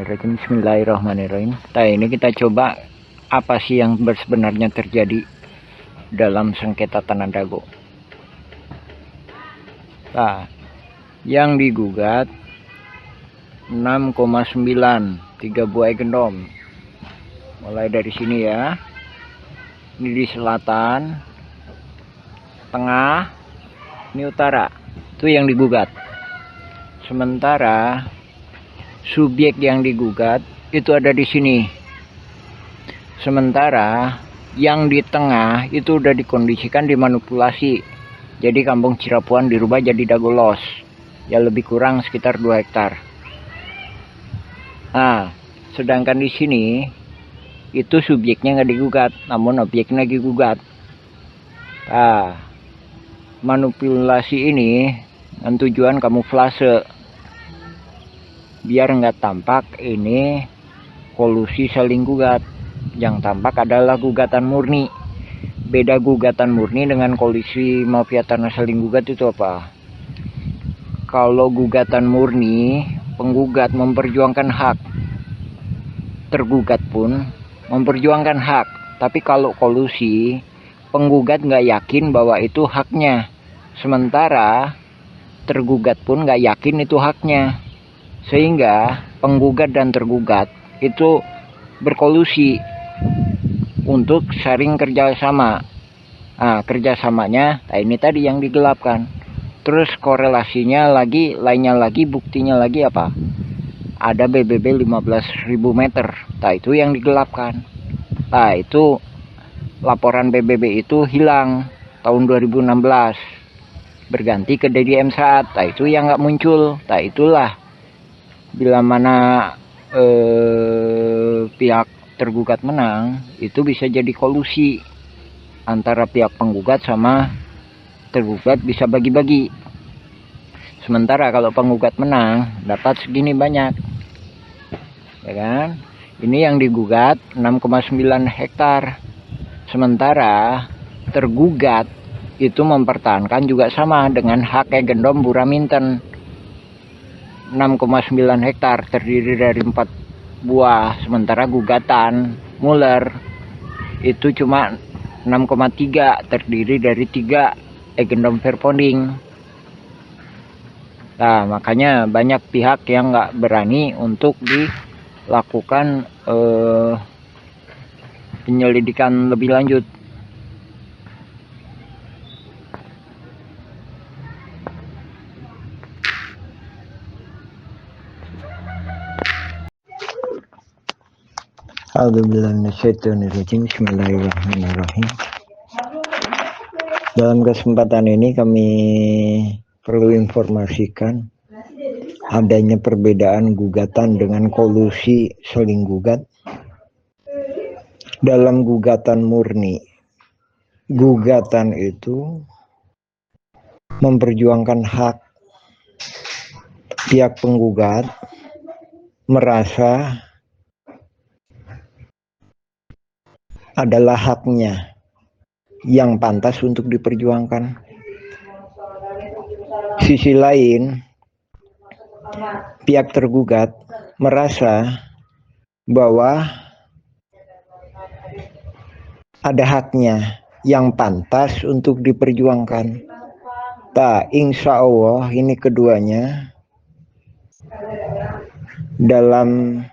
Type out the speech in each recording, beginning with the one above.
Syaitonirrajim. Bismillahirrahmanirrahim. Nah, ini kita coba apa sih yang sebenarnya terjadi dalam sengketa Tanah Dago. Nah, yang digugat 6,9 3 buah gendom. Mulai dari sini ya. Ini di selatan, tengah, ini utara. Itu yang digugat. Sementara subjek yang digugat itu ada di sini. Sementara yang di tengah itu udah dikondisikan, dimanipulasi. Jadi kampung Cirapuan dirubah jadi Dagolos. Ya lebih kurang sekitar 2 hektar. Nah, sedangkan di sini itu subjeknya nggak digugat, namun objeknya digugat. Nah, manipulasi ini dengan tujuan kamuflase biar nggak tampak ini kolusi saling gugat. Yang tampak adalah gugatan murni. Beda gugatan murni dengan kolusi mafia tanah saling gugat itu apa? Kalau gugatan murni, penggugat memperjuangkan hak, tergugat pun memperjuangkan hak. Tapi kalau kolusi, penggugat nggak yakin bahwa itu haknya, sementara tergugat pun nggak yakin itu haknya. Sehingga penggugat dan tergugat itu berkolusi untuk saling kerjasama. Nah, kerjasamanya, nah ini tadi yang digelapkan. Terus korelasinya lagi, lainnya lagi, buktinya lagi apa? Ada BBB 15.000 meter. Nah itu yang digelapkan. Nah itu laporan BBB itu hilang tahun 2016. Berganti ke DDM saat. Nah itu yang nggak muncul. Nah itulah bila mana pihak tergugat menang, itu bisa jadi kolusi antara pihak penggugat sama tergugat, bisa bagi-bagi. Sementara kalau penggugat menang dapat segini banyak, ya kan? Ini yang digugat 6,9 hektar. Sementara tergugat itu mempertahankan juga sama dengan hak gendom Buraminten 6,9 hektar terdiri dari 4 buah. Sementara gugatan Muller itu cuma 6,3 terdiri dari 3 gendom Verponding. Nah makanya banyak pihak yang nggak berani untuk dilakukan penyelidikan lebih lanjut. Bismillahirrahmanirrahim. Dalam kesempatan ini kami perlu informasikan adanya perbedaan gugatan dengan kolusi saling gugat. Dalam gugatan murni, gugatan itu memperjuangkan hak. Pihak penggugat merasa adalah haknya yang pantas untuk diperjuangkan. Sisi lain, pihak tergugat merasa bahwa ada haknya yang pantas untuk diperjuangkan. Tak, insya Allah ini keduanya dalam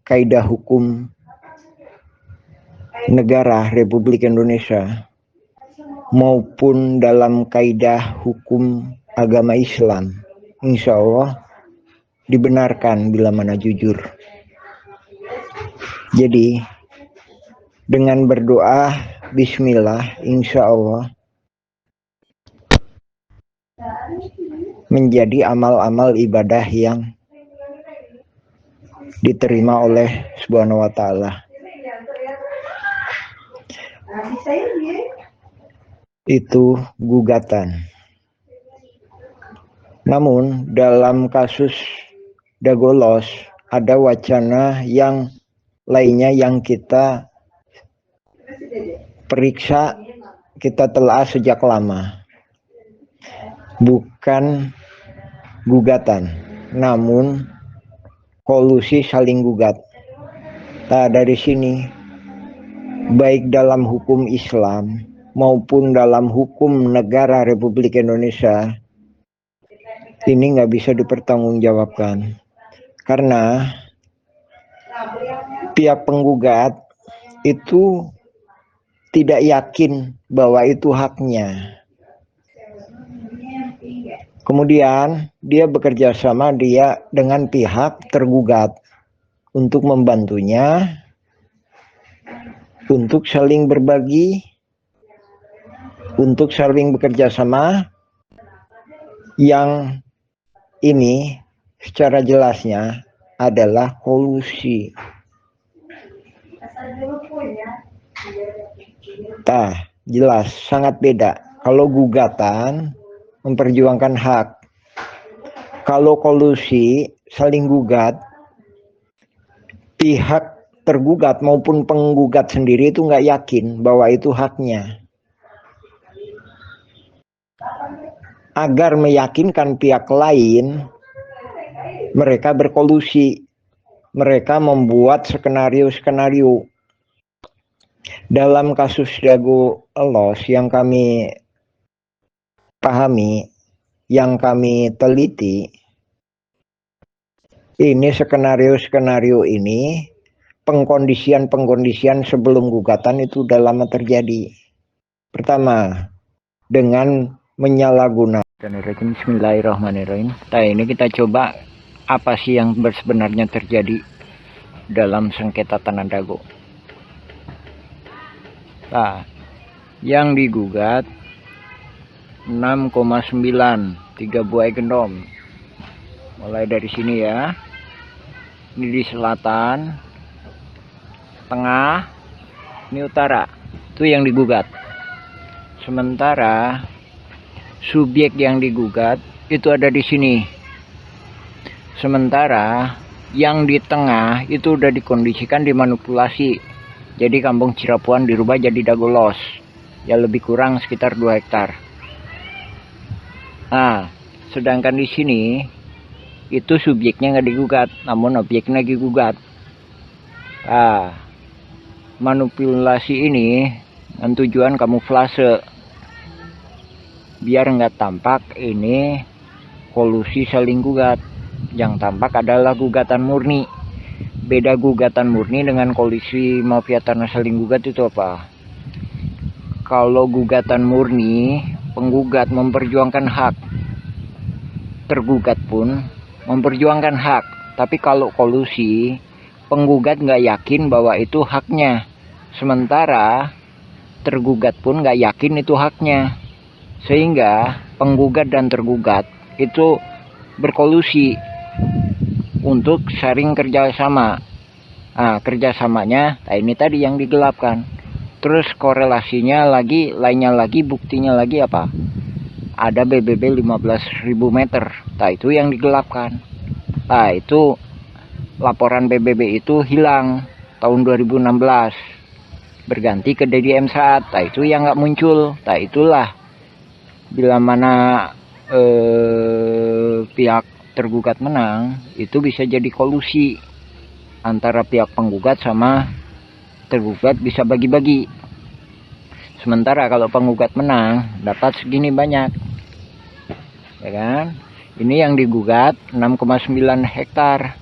kaidah hukum negara Republik Indonesia maupun dalam kaidah hukum agama Islam, insya Allah dibenarkan bila mana jujur. Jadi dengan berdoa bismillah, insya Allah menjadi amal-amal ibadah yang diterima oleh Subhanahu wa Ta'ala. Itu gugatan. Namun dalam kasus Dagolos ada wacana yang lainnya yang kita periksa, kita telah sejak lama. Bukan gugatan, namun kolusi saling gugat. Nah, dari sini baik dalam hukum Islam maupun dalam hukum negara Republik Indonesia ini nggak bisa dipertanggungjawabkan karena pihak penggugat itu tidak yakin bahwa itu haknya. Kemudian dia bekerja sama dengan pihak tergugat untuk membantunya untuk saling berbagi, untuk saling bekerja sama. Yang ini secara jelasnya adalah kolusi. Nah, jelas sangat beda. Kalau gugatan memperjuangkan hak, kalau kolusi saling gugat, pihak tergugat maupun penggugat sendiri itu nggak yakin bahwa itu haknya. Agar meyakinkan pihak lain, mereka berkolusi, mereka membuat skenario-skenario. Dalam kasus Dago Elos yang kami pahami, yang kami teliti, ini skenario-skenario ini pengkondisian sebelum gugatan itu udah lama terjadi. Pertama, dengan menyalahgunakan. Bismillahirrahmanirrahim. Nah, ini kita coba apa sih yang sebenarnya terjadi dalam sengketa tanah Dago. Nah, yang digugat 6,9 3 buah gendom. Mulai dari sini ya. Ini di selatan, tengah, ini utara. Itu yang digugat. Sementara subjek yang digugat itu ada di sini. Sementara yang di tengah itu udah dikondisikan, dimanipulasi. Jadi kampung Cirapuan dirubah jadi Dago Los. Ya lebih kurang sekitar 2 hektar. Nah, sedangkan di sini itu subjeknya nggak digugat, namun objeknya digugat. Nah, manipulasi ini dengan tujuan kamuflase biar nggak tampak ini kolusi saling gugat. Yang tampak adalah gugatan murni. Beda gugatan murni dengan kolusi mafia tanah saling gugat itu apa? Kalau gugatan murni, penggugat memperjuangkan hak, tergugat pun memperjuangkan hak. Tapi kalau kolusi, penggugat nggak yakin bahwa itu haknya, sementara tergugat pun nggak yakin itu haknya, sehingga penggugat dan tergugat itu berkolusi untuk saling kerjasama. Nah, kerjasamanya, nah ini tadi yang digelapkan. Terus korelasinya lagi, lainnya lagi, buktinya lagi apa? Ada BBB 15.000 meter. Nah, itu yang digelapkan. Nah, itu laporan BBB itu hilang tahun 2016. Berganti ke DDM Saat. Nah, itu yang nggak muncul. Nah, itulah bila mana pihak tergugat menang, itu bisa jadi kolusi antara pihak penggugat sama tergugat, bisa bagi-bagi. Sementara kalau penggugat menang dapat segini banyak, ya kan? Ini yang digugat 6,9 hektar,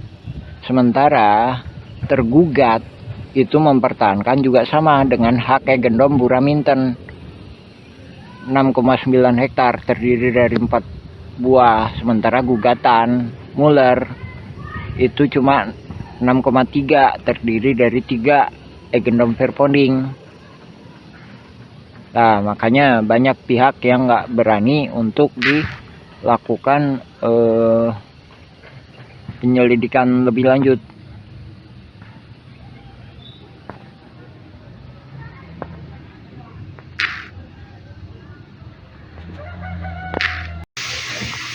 sementara tergugat itu mempertahankan juga sama dengan hak gendom Buraminten 6,9 hektar terdiri dari 4 buah, sementara gugatan Muller itu cuma 6,3 terdiri dari 3 gendom Verponding. Nah, makanya banyak pihak yang nggak berani untuk dilakukan penyelidikan lebih lanjut.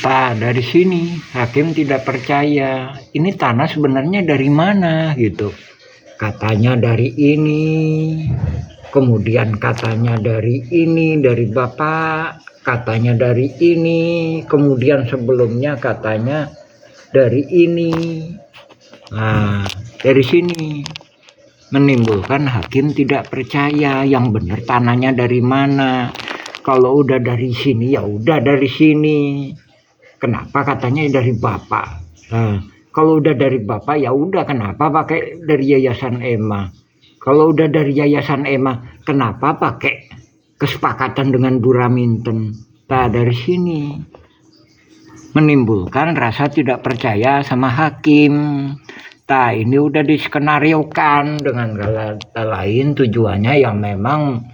Nah, dari sini hakim tidak percaya. Ini tanah sebenarnya dari mana gitu. Katanya dari ini, kemudian katanya dari ini, dari bapak, katanya dari ini, kemudian sebelumnya katanya dari ini. Nah, dari sini menimbulkan hakim tidak percaya yang benar tanahnya dari mana. Kalau udah dari sini ya udah dari sini. Kenapa katanya dari bapak? Nah, kalau udah dari bapak ya udah, kenapa pakai dari Yayasan EMA? Kalau udah dari Yayasan EMA, kenapa pakai kesepakatan dengan Buraminten? Nah, dari sini menimbulkan rasa tidak percaya sama hakim. Nah, ini udah diskenariokan dengan kata lain tujuannya yang memang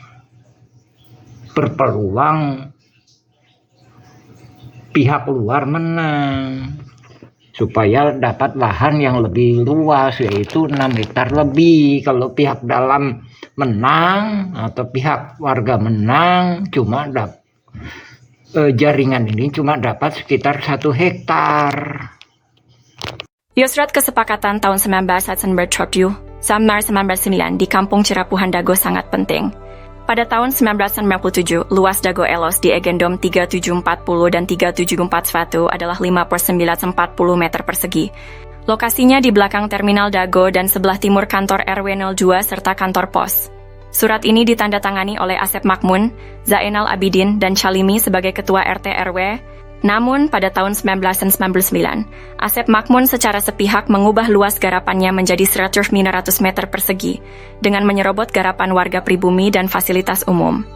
berpeluang pihak luar menang supaya dapat lahan yang lebih luas, yaitu 6 hektar lebih. Kalau pihak dalam menang atau pihak warga menang, cuma jaringan ini cuma dapat sekitar 1 hektar. Surat kesepakatan tahun 1997 sampai 1999 di Kampung Cirapuhan Dago sangat penting. Pada tahun 1997, luas Dago Elos di Egendom 3740 dan 3741 adalah 5/940 meter persegi. Lokasinya di belakang terminal Dago dan sebelah timur kantor RW 02 serta kantor pos. Surat ini ditandatangani oleh Asep Makmun, Zainal Abidin, dan Chalimi sebagai Ketua RT RW. Namun, pada tahun 1999, Asep Makmun secara sepihak mengubah luas garapannya menjadi 100 meter persegi, dengan menyerobot garapan warga pribumi dan fasilitas umum.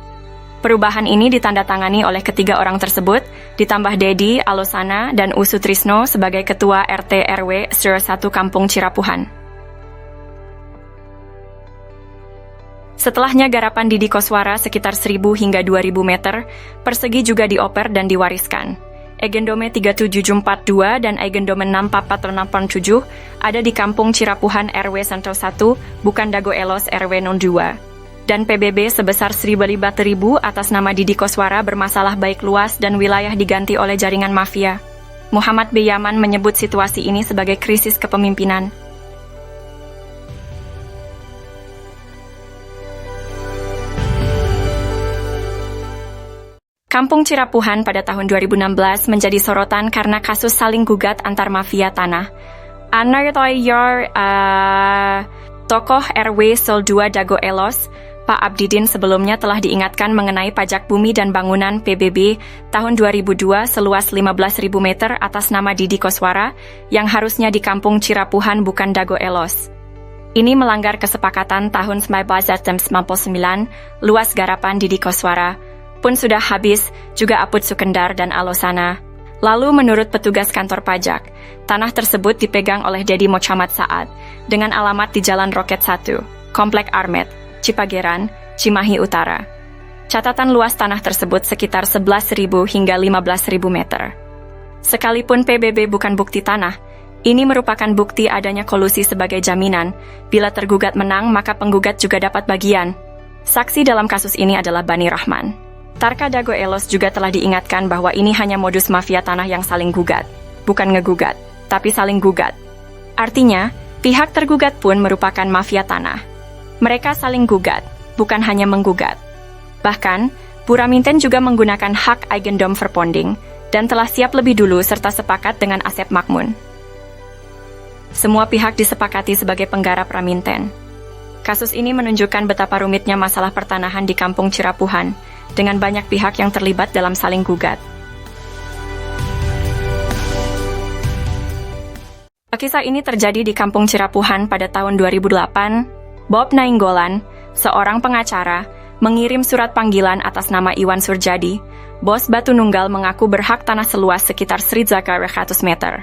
Perubahan ini ditandatangani oleh ketiga orang tersebut, ditambah Dedi, Alosana, dan Usu Trisno sebagai Ketua RT RW 01 Kampung Cirapuhan. Setelahnya garapan Didi Koswara sekitar 1.000 hingga 2.000 meter persegi juga dioper dan diwariskan. Egendome 3742 dan Egendome 64487 ada di Kampung Cirapuhan RW 101, bukan Dago Elos RW 02. Dan PBB sebesar 1.000 atas nama Didi Koswara bermasalah baik luas dan wilayah diganti oleh jaringan mafia. Muhammad B. Yaman menyebut situasi ini sebagai krisis kepemimpinan. Kampung Cirapuhan pada tahun 2016 menjadi sorotan karena kasus saling gugat antar mafia tanah. Tokoh RW 02 Dago Elos, Pak Abdidin sebelumnya telah diingatkan mengenai pajak bumi dan bangunan PBB tahun 2002 seluas 15.000 meter atas nama Didi Koswara yang harusnya di Kampung Cirapuhan bukan Dago Elos. Ini melanggar kesepakatan tahun 1999 luas garapan Didi Koswara pun sudah habis, juga Aput Sukendar dan Alosana. Lalu menurut petugas kantor pajak, tanah tersebut dipegang oleh Dedi Mochamat Saad dengan alamat di Jalan Roket 1, Komplek Armet, Cipageran, Cimahi Utara. Catatan luas tanah tersebut sekitar 11.000 hingga 15.000 meter. Sekalipun PBB bukan bukti tanah, ini merupakan bukti adanya kolusi sebagai jaminan. Bila tergugat menang, maka penggugat juga dapat bagian. Saksi dalam kasus ini adalah Bani Rahman. Tarka Dago Elos juga telah diingatkan bahwa ini hanya modus mafia tanah yang saling gugat. Bukan ngegugat, tapi saling gugat. Artinya, pihak tergugat pun merupakan mafia tanah. Mereka saling gugat, bukan hanya menggugat. Bahkan, Buraminten juga menggunakan hak Eigendom Verponding dan telah siap lebih dulu serta sepakat dengan Asep Makmun. Semua pihak disepakati sebagai penggarap Raminten. Kasus ini menunjukkan betapa rumitnya masalah pertanahan di Kampung Cirapuhan, dengan banyak pihak yang terlibat dalam saling gugat. Kisah ini terjadi di Kampung Cirapuhan pada tahun 2008. Bob Nainggolan, seorang pengacara, mengirim surat panggilan atas nama Iwan Surjadi. Bos Batu Nunggal mengaku berhak tanah seluas sekitar 100 meter.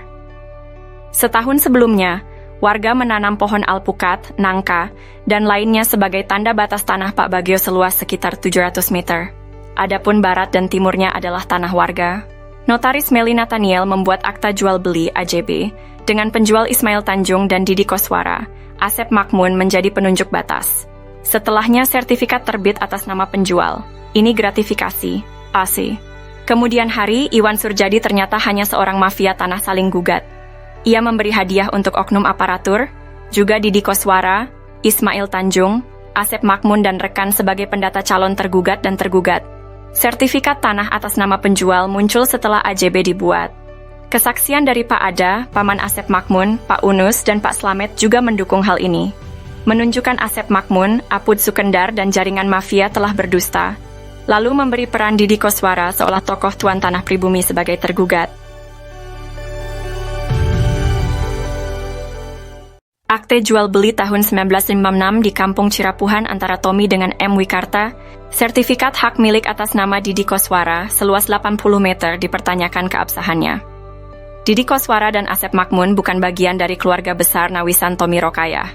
Setahun sebelumnya, warga menanam pohon alpukat, nangka, dan lainnya sebagai tanda batas tanah Pak Bagio seluas sekitar 700 meter. Adapun barat dan timurnya adalah tanah warga. Notaris Meli Nathaniel membuat akta jual beli AJB dengan penjual Ismail Tanjung dan Didi Koswara. Asep Makmun menjadi penunjuk batas. Setelahnya sertifikat terbit atas nama penjual. Ini gratifikasi, AC. Kemudian hari, Iwan Surjadi ternyata hanya seorang mafia tanah saling gugat. Ia memberi hadiah untuk oknum aparatur, juga Didi Koswara, Ismail Tanjung, Asep Makmun dan rekan sebagai pendata calon tergugat dan tergugat. Sertifikat tanah atas nama penjual muncul setelah AJB dibuat. Kesaksian dari Pak Ada, Paman Asep Makmun, Pak Unus, dan Pak Slamet juga mendukung hal ini. Menunjukkan Asep Makmun, Apud Sukendar, dan jaringan mafia telah berdusta. Lalu memberi peran Didi Koswara seolah tokoh tuan tanah pribumi sebagai tergugat. Akte jual beli tahun 1956 di Kampung Cirapuhan antara Tommy dengan M. Wikarta, sertifikat hak milik atas nama Didi Koswara seluas 80 meter dipertanyakan keabsahannya. Didi Koswara dan Asep Makmun bukan bagian dari keluarga besar Nawisan Tommy Rokayah.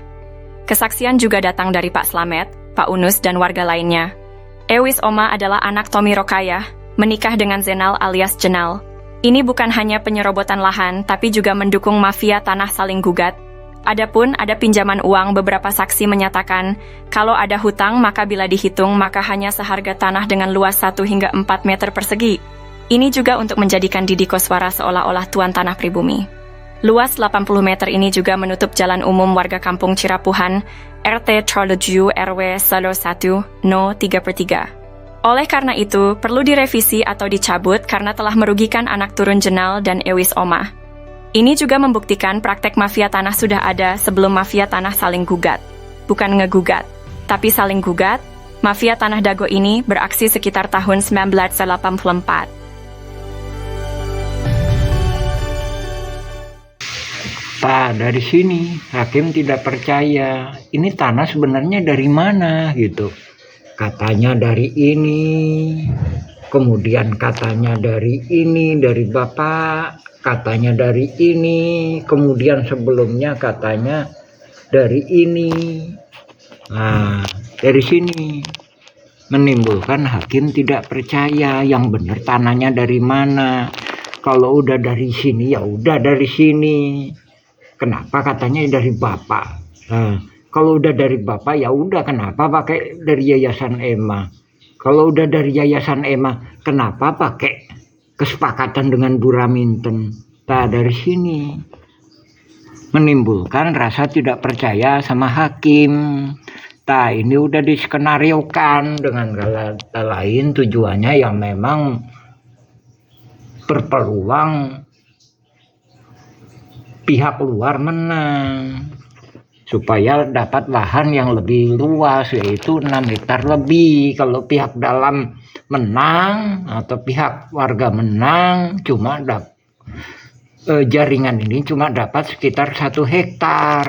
Kesaksian juga datang dari Pak Slamet, Pak Unus, dan warga lainnya. Ewis Oma adalah anak Tommy Rokayah, menikah dengan Zenal alias Jenal. Ini bukan hanya penyerobotan lahan, tapi juga mendukung mafia tanah saling gugat. Adapun ada pinjaman uang, beberapa saksi menyatakan, kalau ada hutang maka bila dihitung maka hanya seharga tanah dengan luas 1 hingga 4 meter persegi. Ini juga untuk menjadikan Didi Koswara seolah-olah tuan tanah pribumi. Luas 80 meter ini juga menutup jalan umum warga Kampung Cirapuhan, RT 37 RW 01 No 3/3. Oleh karena itu, perlu direvisi atau dicabut karena telah merugikan anak turun Jenal dan Ewis Oma. Ini juga membuktikan praktek mafia tanah sudah ada sebelum mafia tanah saling gugat. Bukan ngegugat, tapi saling gugat. Mafia tanah Dago ini beraksi sekitar tahun 1984. Pak, dari sini hakim tidak percaya. Ini tanah sebenarnya dari mana gitu. Katanya dari ini, kemudian katanya dari ini, dari bapak, katanya dari ini, kemudian sebelumnya katanya dari ini. Nah, dari sini menimbulkan hakim tidak percaya yang benar tanahnya dari mana. Kalau udah dari sini ya udah dari sini. Kenapa katanya dari bapak? Nah, kalau udah dari bapak ya udah, kenapa pakai dari Yayasan EMA? Kalau udah dari Yayasan EMA, kenapa pakai kesepakatan dengan Bu Raminten? Nah, dari sini menimbulkan rasa tidak percaya sama hakim. Nah, ini udah diskenariokan dengan kata lain tujuannya yang memang berpeluang pihak luar menang supaya dapat lahan yang lebih luas, yaitu 6 hektar lebih. Kalau pihak dalam menang atau pihak warga menang, cuma jaringan ini cuma dapat sekitar 1 hektar.